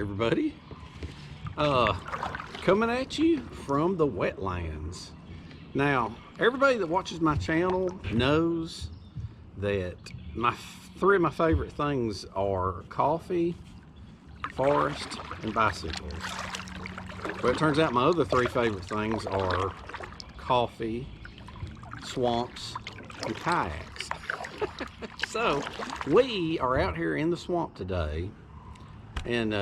everybody. Coming at you from the wetlands. Now, everybody that watches my channel knows that three of my favorite things are coffee, forest, and bicycles. But it turns out my other three favorite things are coffee, swamps, and kayaks. So we are out here in the swamp today, and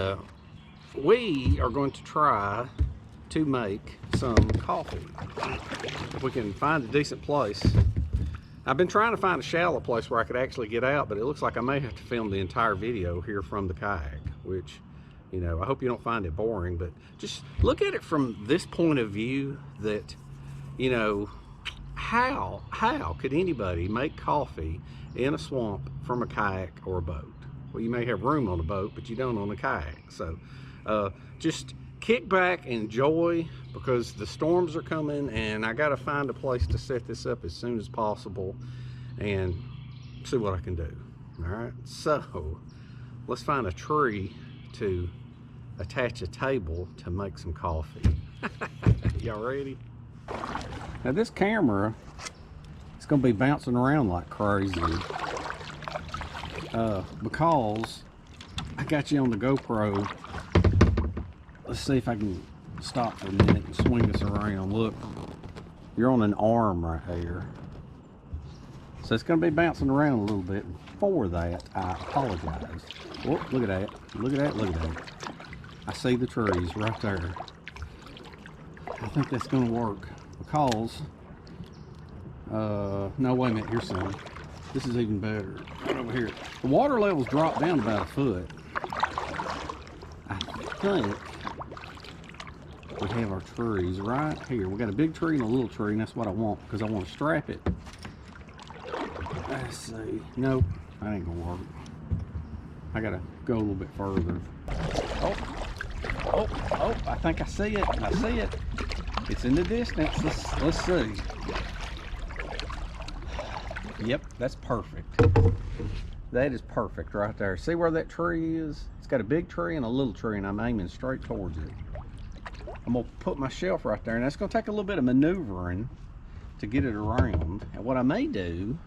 we are going to try to make some coffee. If we can find a decent place. I've been trying to find a shallow place where I could actually get out, but it looks like I may have to film the entire video here from the kayak, which, you know, I hope you don't find it boring, but just look at it from this point of view that, you know, how could anybody make coffee in a swamp from a kayak or a boat? Well, you may have room on a boat, but you don't on a kayak. So just kick back, enjoy, because the storms are coming and I got to find a place to set this up as soon as possible and see what I can do. All right, so let's find a tree to attach a table to make some coffee. Y'all ready? Now this camera, it's gonna be bouncing around like crazy because I got you on the GoPro. Let's see if I can stop for a minute and swing this around. Look, you're on an arm right here, so it's gonna be bouncing around a little bit. For that, I apologize. Oh, look at that, look at that, look at that. I see the trees right there. I think that's gonna work because no, wait a minute, here's some. This is even better. Right over here, the water levels dropped down about a foot. I think we have our trees right here. We got a big tree and a little tree, and that's what I want because I want to strap it. Let's see. Nope, that ain't gonna work. I gotta go a little bit further. Oh, I think I see it. I see it. It's in the distance. Let's see. Yep, that's perfect. That is perfect right there. See where that tree is? It's got a big tree and a little tree, and I'm aiming straight towards it. I'm gonna put my shelf right there, and that's gonna take a little bit of maneuvering to get it around. And what I may do,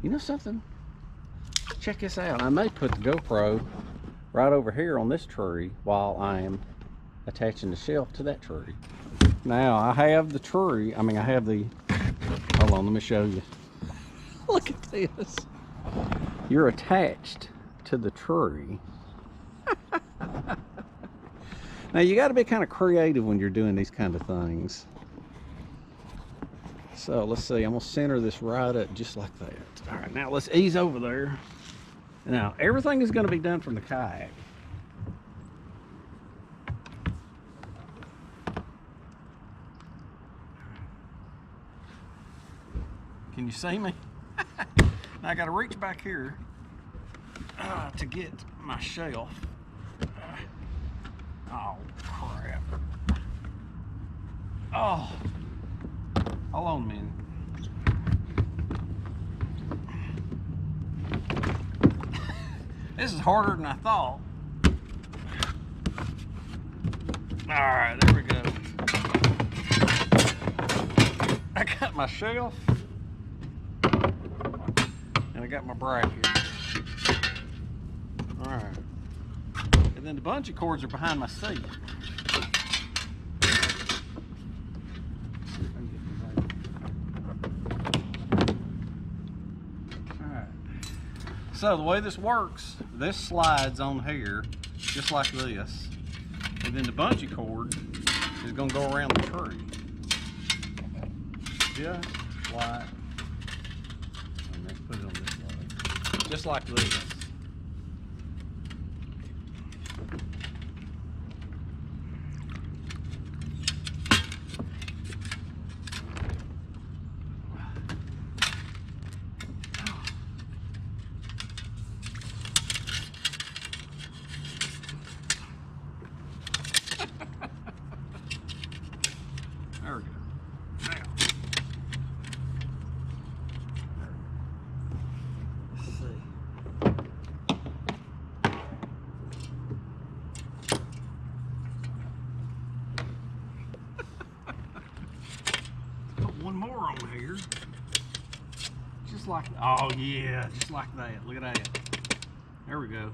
you know something? Check this out. I may put the GoPro right over here on this tree while I am attaching the shelf to that tree. Now I have the tree, I have the, hold on, let me show you. Look at this. You're attached to the tree. Now you got to be kind of creative when you're doing these kind of things. So let's see, I'm gonna center this right up just like that. All right, now let's ease over there. Now everything is going to be done from the kayak. Can you see me? Now I got to reach back here to get my shelf. Oh crap! Oh, hold on a minute. This is harder than I thought. All right, there we go. I got my shelf and I got my bracket. All right, and then the bungee cords are behind my seat. So the way this works, this slides on here just like this, and then the bungee cord is going to go around the tree just like, and let's put it on this way, just like this. There we go. Now, let's see. one more on here. Just like, oh yeah, just like that. Look at that. There we go.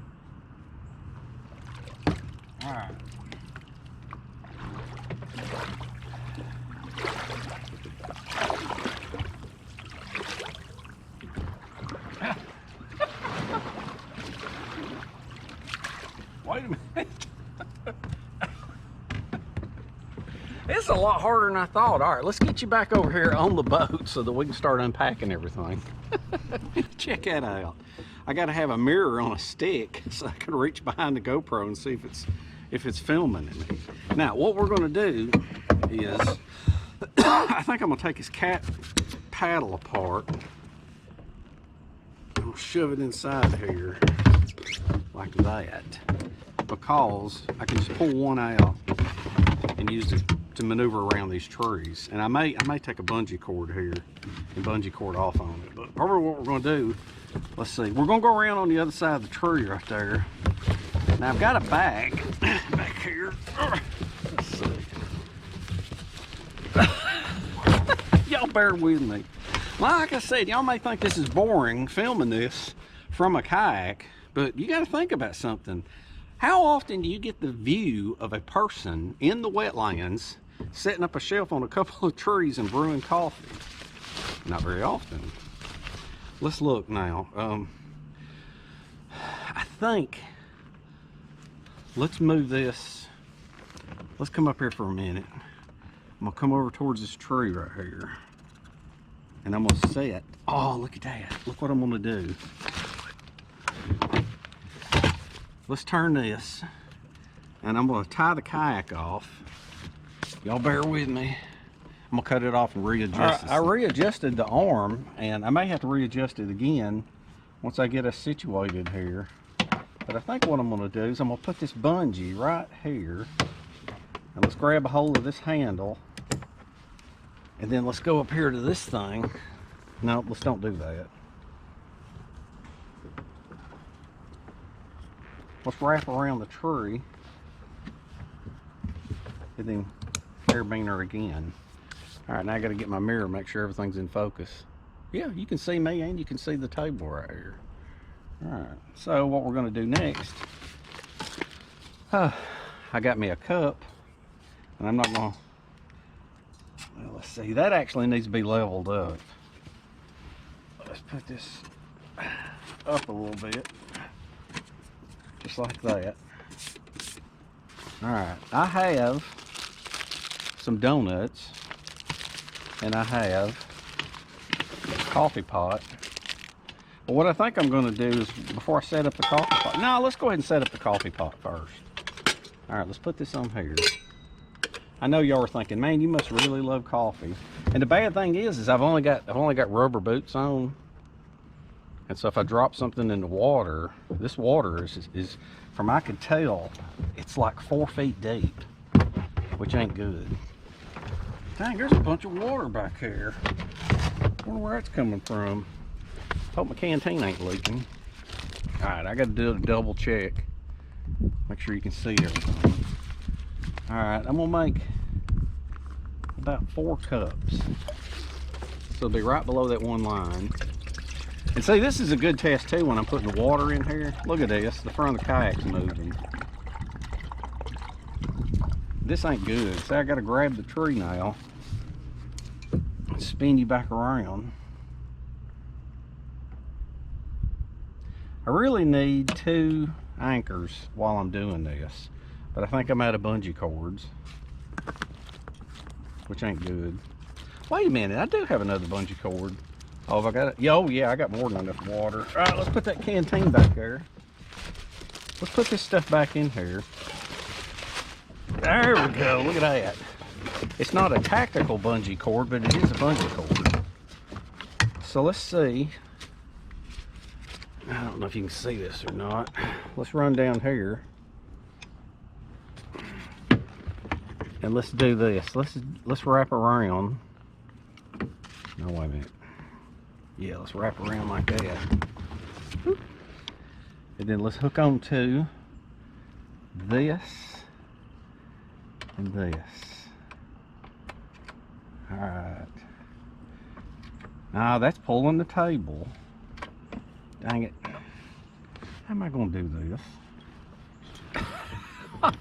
All right. Wait a minute. It's a lot harder than I thought. All right, let's get you back over here on the boat so that we can start unpacking everything. Check that out. I got to have a mirror on a stick so I can reach behind the GoPro and see if it's filming me. Now, what we're going to do is, I think I'm going to take his cat paddle apart. I'm going to shove it inside here like that, because I can just pull one out and use it to maneuver around these trees. And I may take a bungee cord here and bungee cord off on it. But probably what we're going to do, let's see, we're going to go around on the other side of the tree right there. Now I've got a bag back here. Let's see. Y'all bear with me. Like I said, y'all may think this is boring filming this from a kayak, but you got to think about something. How often do you get the view of a person in the wetlands setting up a shelf on a couple of trees and brewing coffee? Not very often. Let's look now. I think, let's move this. Let's come up here for a minute. I'm gonna come over towards this tree right here. And I'm gonna set. Oh, look at that. Look what I'm gonna do. Let's turn this, and I'm going to tie the kayak off. Y'all bear with me. I'm going to cut it off and readjust it. I readjusted the arm, and I may have to readjust it again once I get us situated here. But I think what I'm going to do is I'm going to put this bungee right here, and let's grab a hold of this handle, and then let's go up here to this thing. No, let's don't do that. Let's wrap around the tree and then carabiner again. All right, now I got to get my mirror, make sure everything's in focus. Yeah, you can see me and you can see the table right here. All right, so what we're going to do next, I got me a cup, and I'm not going to, well, let's see, that actually needs to be leveled up. Let's put this up a little bit. Just like that. All right, I have some donuts, and I have a coffee pot. But what I think I'm going to do is, before I set up the coffee pot, no, let's go ahead and set up the coffee pot first. All right, let's put this on here. I know y'all are thinking, man, you must really love coffee. And the bad thing is I've only got rubber boots on. And so if I drop something in the water, this water is, from I could tell, it's like 4 feet deep, which ain't good. Dang, there's a bunch of water back here. I wonder where that's coming from. Hope my canteen ain't leaking. All right, I got to do a double check. Make sure you can see everything. All right, I'm gonna make about 4 cups. So it'll be right below that one line. And see, this is a good test too when I'm putting the water in here. Look at this, the front of the kayak's moving. This ain't good. See, I gotta grab the tree now and spin you back around. I really need 2 anchors while I'm doing this, but I think I'm out of bungee cords, which ain't good. Wait a minute, I do have another bungee cord. Oh, have I got it? Oh yeah, I got more than enough water. All right, let's put that canteen back there. Let's put this stuff back in here. There we go, look at that. It's not a tactical bungee cord, but it is a bungee cord. So let's see. I don't know if you can see this or not. Let's run down here. And let's do this. Let's wrap around. No, wait a minute. Yeah, let's wrap around like that. And then let's hook on to this and this. All right. Nah, that's pulling the table. Dang it. How am I gonna do this?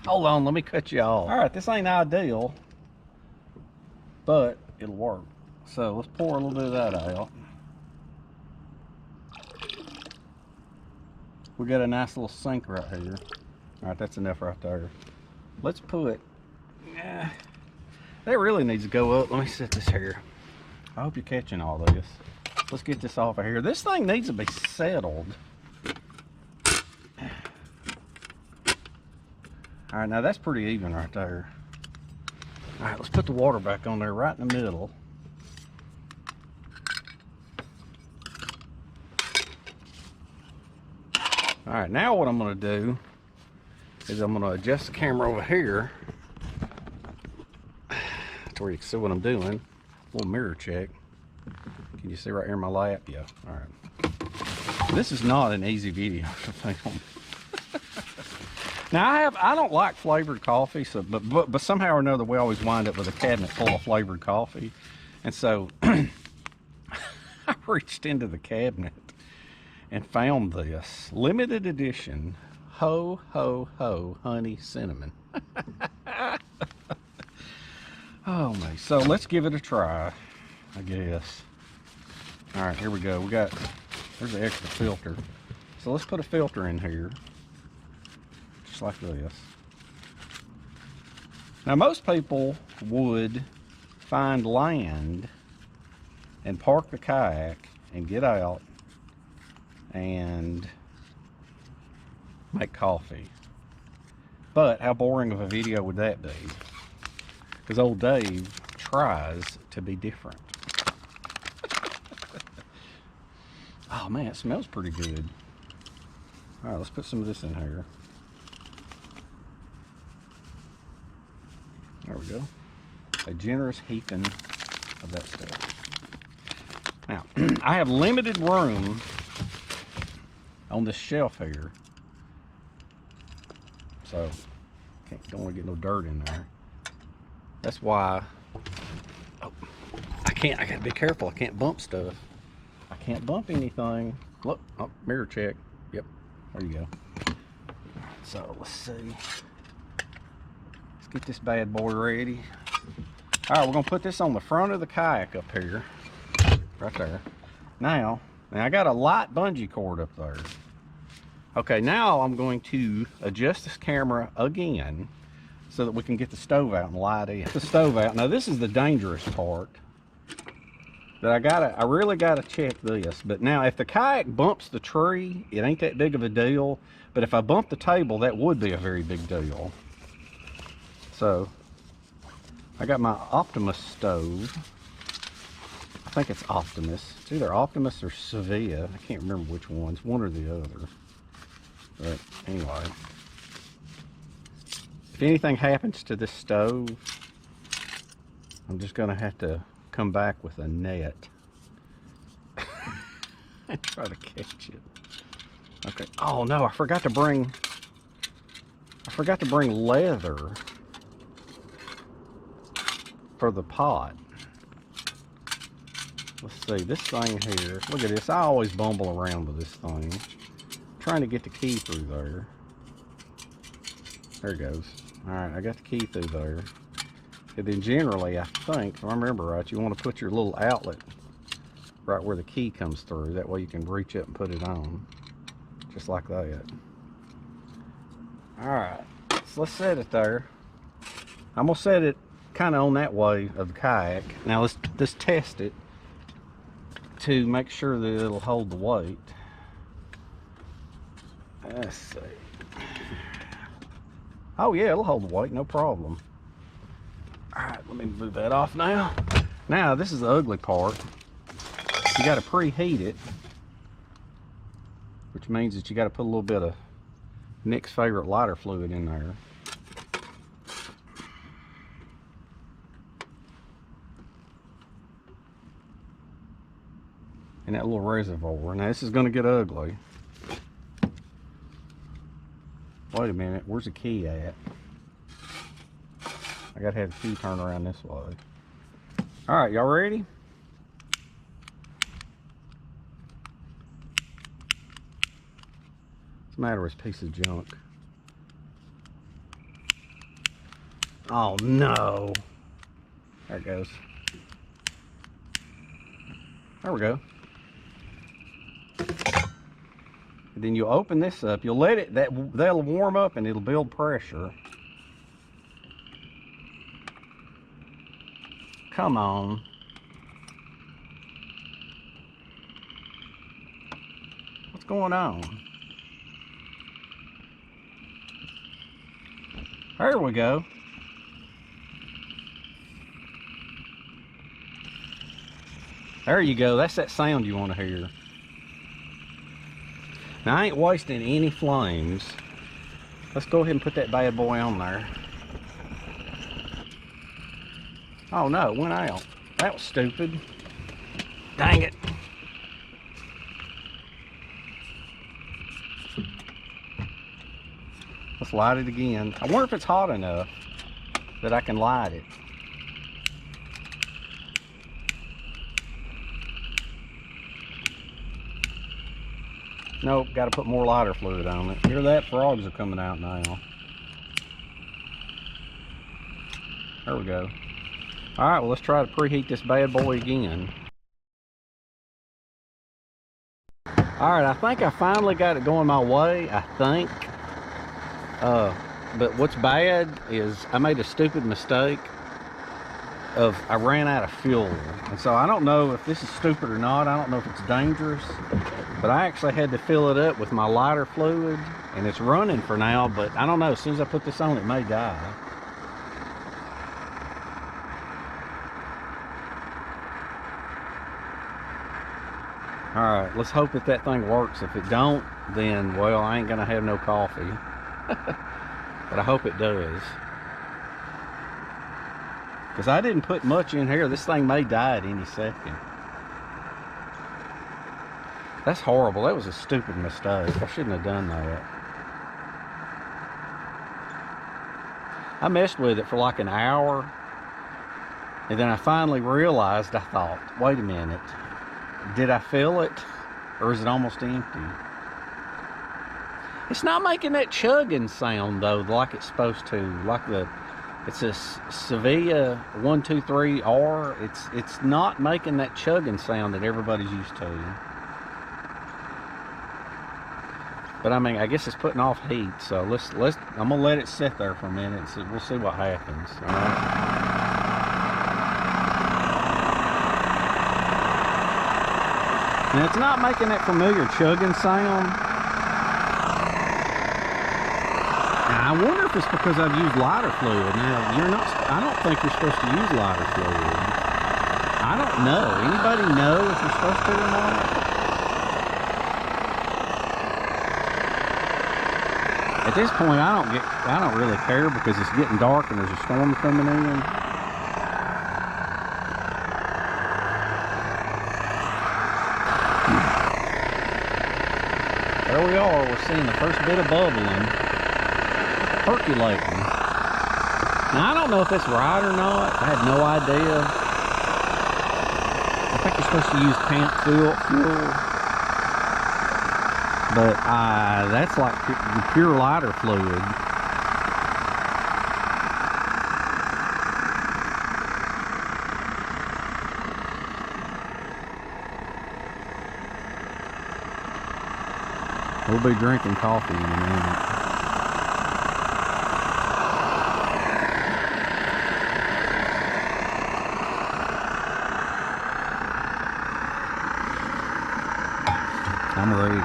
Hold on, let me cut you off. All right, this ain't ideal, but it'll work. So let's pour a little bit of that out. We got a nice little sink right here. All right, that's enough right there. Let's put, that really needs to go up. Let me set this here. I hope you're catching all this. Let's get this off of here. This thing needs to be settled. All right, now that's pretty even right there. All right, let's put the water back on there right in the middle. All right, now what I'm gonna do is I'm gonna adjust the camera over here to where you can see what I'm doing. A little mirror check. Can you see right here in my lap? Yeah, all right. This is not an easy video to film. Now I don't like flavored coffee, so but somehow or another we always wind up with a cabinet full of flavored coffee. And so I reached into the cabinet and found this limited edition Ho Ho Ho Honey Cinnamon. Oh my, so let's give it a try, I guess. All right, here we go. There's an extra filter. So let's put a filter in here, just like this. Now most people would find land and park the kayak and get out and make coffee. But how boring of a video would that be? Because old Dave tries to be different. Oh man, it smells pretty good. All right, let's put some of this in here. There we go. A generous heaping of that stuff. Now, I have limited room on this shelf here, so don't want to get no dirt in there. That's why I gotta be careful. I can't bump stuff. I can't bump anything. Look, oh, mirror check. Yep, there you go. So let's see. Let's get this bad boy ready. All right, we're gonna put this on the front of the kayak up here, right there. Now I got a light bungee cord up there. Okay, now I'm going to adjust this camera again so that we can get the stove out and light in. Get the stove out. Now this is the dangerous part. That I really gotta check this. But now if the kayak bumps the tree, it ain't that big of a deal. But if I bump the table, that would be a very big deal. So I got my Optimus stove. I think it's Optimus. It's either Optimus or SVEA. I can't remember which one. It's one or the other. But anyway, if anything happens to this stove, I'm just gonna have to come back with a net and try to catch it. Okay. Oh no, I forgot to bring leather for the pot. Let's see, this thing here. Look at this. I always bumble around with this thing. Trying to get the key through there. There it goes. Alright, I got the key through there. And then generally, I think, if I remember right, you want to put your little outlet right where the key comes through. That way you can reach up and put it on. Just like that. Alright, so let's set it there. I'm going to set it kind of on that way of the kayak. Now let's test it to make sure that it'll hold the weight. Let's see. Oh yeah, it'll hold the weight, no problem. Alright, let me move that off now. Now, this is the ugly part. You got to preheat it, which means that you got to put a little bit of Nick's favorite lighter fluid in there. And that little reservoir. Now, this is going to get ugly. Wait a minute, where's the key at? I gotta have the key turned around this way. Alright, y'all ready? the matter with this piece of junk? Oh no. There it goes. There we go. And then you'll open this up. You'll let it, they'll warm up and it'll build pressure. Come on. What's going on? There we go. There you go. That's that sound you want to hear. Now, I ain't wasting any flames. Let's go ahead and put that bad boy on there. Oh no, it went out. That was stupid. Dang it. Let's light it again. I wonder if it's hot enough that I can light it. Nope, got to put more lighter fluid on it. Hear that? Frogs are coming out now. There we go. All right, well, let's try to preheat this bad boy again. All right, I think I finally got it going my way, I think. But what's bad is I made a stupid mistake of I ran out of fuel. And so I don't know if this is stupid or not. I don't know if it's dangerous. But I actually had to fill it up with my lighter fluid. And it's running for now, but I don't know. As soon as I put this on, it may die. Alright, let's hope that that thing works. If it don't, then, well, I ain't gonna have no coffee. But I hope it does. Because I didn't put much in here. This thing may die at any second. That's horrible. That was a stupid mistake. I shouldn't have done that. I messed with it for like an hour. And then I finally realized, I thought, wait a minute. Did I fill it? Or is it almost empty? It's not making that chugging sound though, like it's supposed to. Like it's a SVEA 123R. It's not making that chugging sound that everybody's used to. But I mean, I guess it's putting off heat. So I'm gonna let it sit there for a minute. And we'll see what happens. All right. Now it's not making that familiar chugging sound. Now I wonder if it's because I've used lighter fluid. Now I don't think you're supposed to use lighter fluid. I don't know. Anybody know if you're supposed to or not? At this point I don't really care because it's getting dark and there's a storm coming in. There we are, we're seeing the first bit of bubbling, percolating. Now I don't know if that's right or not, I have no idea. I think you're supposed to use camp fuel, but that's like the pure lighter fluid. We'll be drinking coffee in a minute. I'm ready.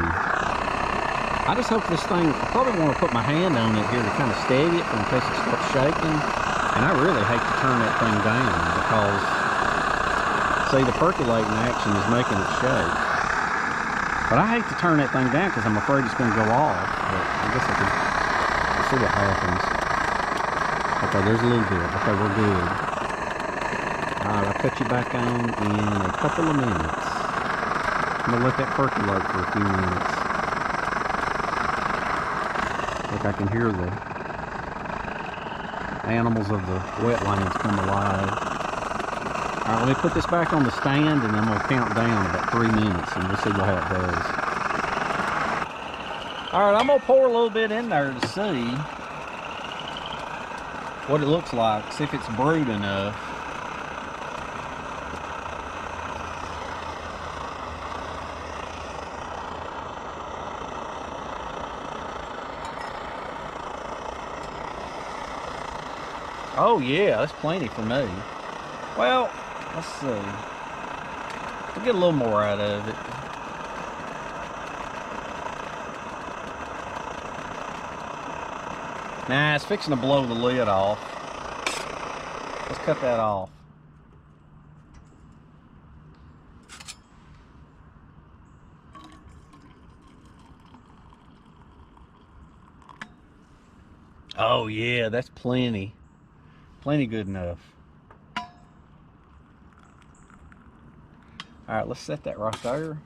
I just hope this thing, I probably want to put my hand on it here to kind of steady it in case it starts shaking. And I really hate to turn that thing down because, see, the percolating action is making it shake. But I hate to turn that thing down because I'm afraid it's going to go off. But I guess I can see what happens. Okay, there's a little bit. Okay, we're good. Alright, I'll cut you back on in a couple of minutes. I'm going to let that percolate for a few minutes. Look, I can hear the animals of the wetlands come alive. Alright, let me put this back on the stand and I'm going to count down about 3 minutes and we'll see how it does. All right, I'm gonna pour a little bit in there to see what it looks like, see if it's brewed enough. Oh yeah, that's plenty for me. Well, let's see. We'll get a little more out of it. Nah, it's fixing to blow the lid off. Let's cut that off. Oh yeah, that's plenty. Plenty good enough. All right, let's set that right there.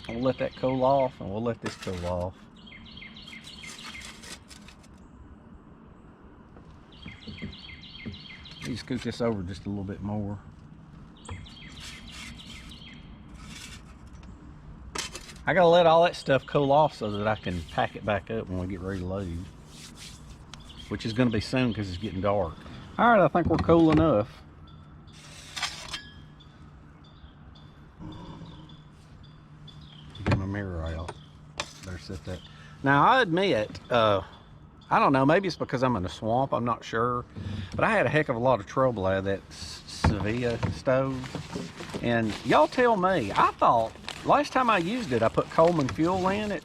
We'll let that cool off, and we'll let this cool off. Let me scoot this over just a little bit more. I gotta let all that stuff cool off so that I can pack it back up when we get ready to load, which is gonna be soon because it's getting dark. All right, I think we're cool enough. Get my mirror out. Better set that. Now I admit, I don't know, maybe it's because I'm in a swamp, I'm not sure. But I had a heck of a lot of trouble out of that SVEA stove. And y'all tell me, I thought, last time I used it, I put Coleman fuel in it.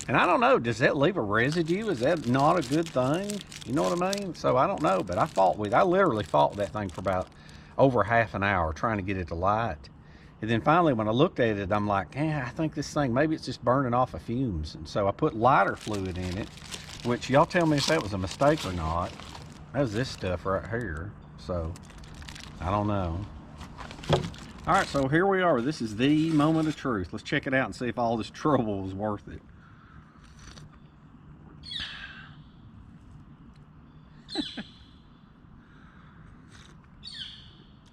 And I don't know, does that leave a residue? Is that not a good thing? You know what I mean? So I don't know, but I literally fought with that thing for about over half an hour trying to get it to light. And then finally, when I looked at it, I'm like, I think this thing, maybe it's just burning off of fumes. And so I put lighter fluid in it, which y'all tell me if that was a mistake or not. That was this stuff right here. So, I don't know. All right, so here we are. This is the moment of truth. Let's check it out and see if all this trouble was worth it.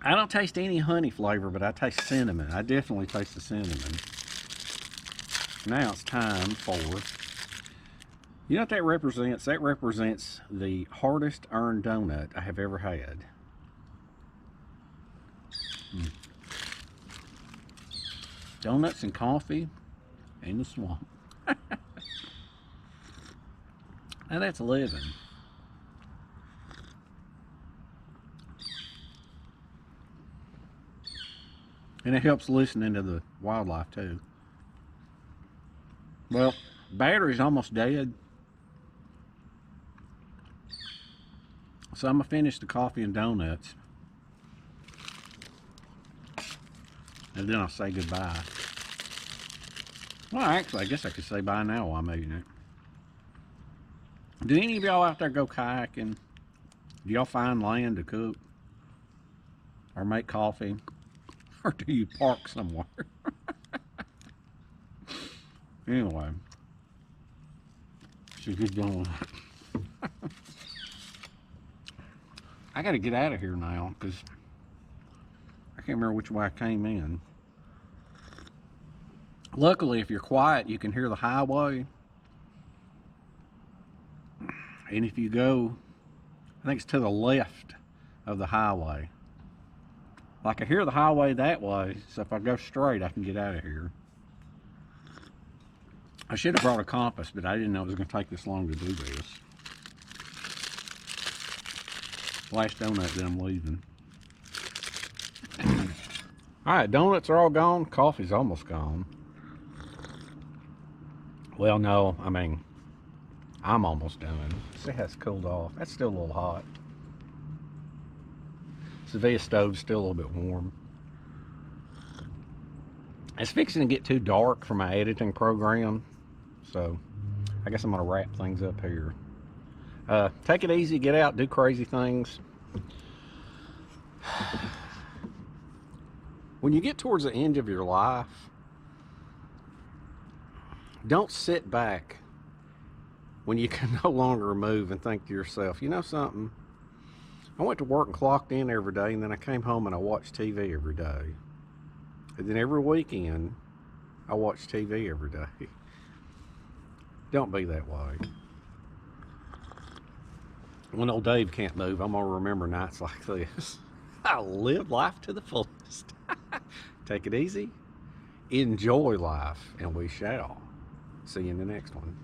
I don't taste any honey flavor, but I taste cinnamon. I definitely taste the cinnamon. Now it's time for... You know what that represents? That represents the hardest earned donut I have ever had. Donuts and coffee in the swamp. Now that's living. And it helps listening to the wildlife too. Well, battery's almost dead. So I'm gonna finish the coffee and donuts. And then I'll say goodbye. Well, actually, I guess I could say bye now while I'm eating it. Do any of y'all out there go kayaking? Do y'all find land to cook? Or make coffee? Or do you park somewhere? Anyway. Should get going. I gotta get out of here now because I can't remember which way I came in. Luckily, if you're quiet, you can hear the highway. And if you go, I think it's to the left of the highway. Like I hear the highway that way, so if I go straight, I can get out of here. I should have brought a compass, but I didn't know it was going to take this long to do this. Last donut that I'm leaving. Alright, donuts are all gone. Coffee's almost gone. Well, no, I mean, I'm almost done. See how it's cooled off. That's still a little hot. SVEA stove's still a little bit warm. It's fixing to get too dark for my editing program, so I guess I'm gonna wrap things up here. Take it easy, get out, do crazy things. When you get towards the end of your life, don't sit back when you can no longer move and think to yourself, you know something? I went to work and clocked in every day, and then I came home and I watched TV every day. And then every weekend, I watched TV every day. Don't be that way. When old Dave can't move, I'm gonna remember nights like this. I live life to the fullest. Take it easy, enjoy life, and we shall. See you in the next one.